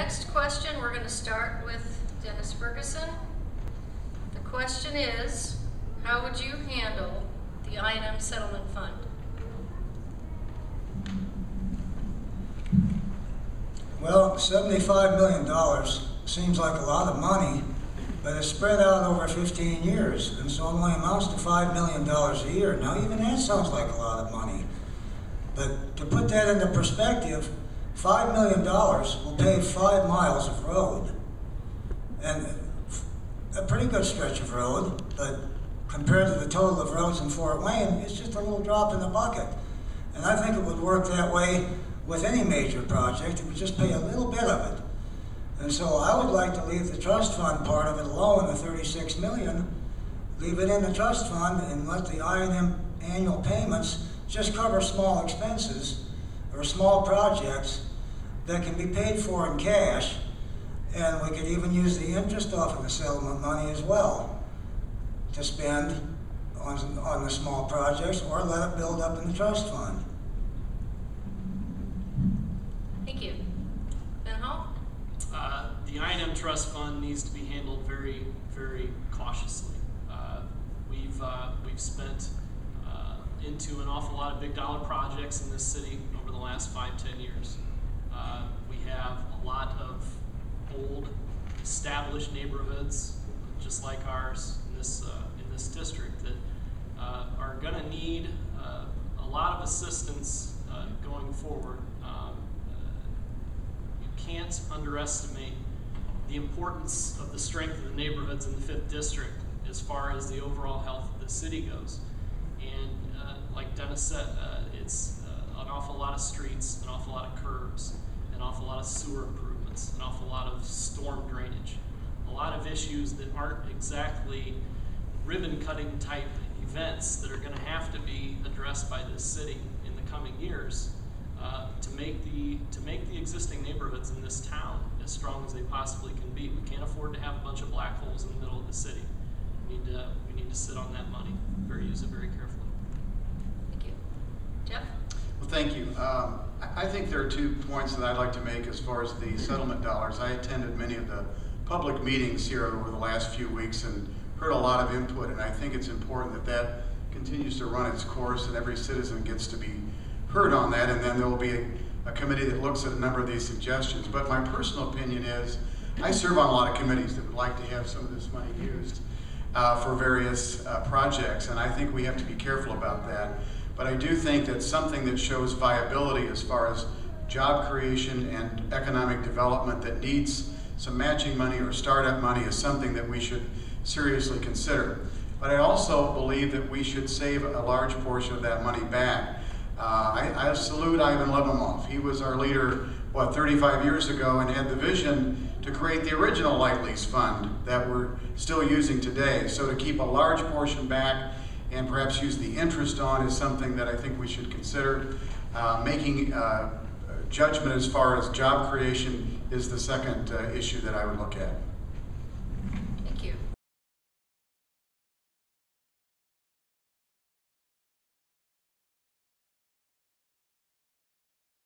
Next question, we're going to start with Dennis Ferguson. The question is, how would you handle the I&M settlement fund? Well, $75 million seems like a lot of money, but it's spread out over 15 years, and so it only amounts to $5 million a year. Now, even that sounds like a lot of money. But to put that into perspective, $5 million will pave 5 miles of road, and a pretty good stretch of road, but compared to the total of roads in Fort Wayne, it's just a little drop in the bucket. And I think it would work that way with any major project. It would just pay a little bit of it. And so I would like to leave the trust fund part of it alone, the $36 million, leave it in the trust fund and let the I&M annual payments just cover small expenses or small projects that can be paid for in cash, and we could even use the interest off of the settlement money as well to spend on the small projects, or let it build up in the trust fund. Thank you. Ben Hall? The I&M Trust Fund needs to be handled very, very cautiously. We've spent into an awful lot of big dollar projects in this city over the last 5-10 years. We have a lot of old, established neighborhoods, just like ours in this district, that are going to need a lot of assistance going forward. You can't underestimate the importance of the strength of the neighborhoods in the 5th District as far as the overall health of the city goes. And like Dennis said, it's an awful lot of streets, an awful lot of curbs, an awful lot of sewer improvements, an awful lot of storm drainage, a lot of issues that aren't exactly ribbon-cutting type events that are going to have to be addressed by this city in the coming years to make the existing neighborhoods in this town as strong as they possibly can be. We can't afford to have a bunch of black holes in the middle of the city. We need to sit on that money, use it very carefully. Thank you. Jeff? Well, thank you. I think there are 2 points that I'd like to make as far as the settlement dollars. I attended many of the public meetings here over the last few weeks and heard a lot of input, and I think it's important that that continues to run its course and every citizen gets to be heard on that, and then there will be a committee that looks at a number of these suggestions. But my personal opinion is I serve on a lot of committees that would like to have some of this money used for various projects, and I think we have to be careful about that. But I do think that something that shows viability as far as job creation and economic development that needs some matching money or startup money is something that we should seriously consider. But I also believe that we should save a large portion of that money back. I salute Ivan Levimov. He was our leader, 35 years ago, and had the vision to create the original Light Lease Fund that we're still using today. So to keep a large portion back and perhaps use the interest on is something that I think we should consider. Making judgment as far as job creation is the second issue that I would look at.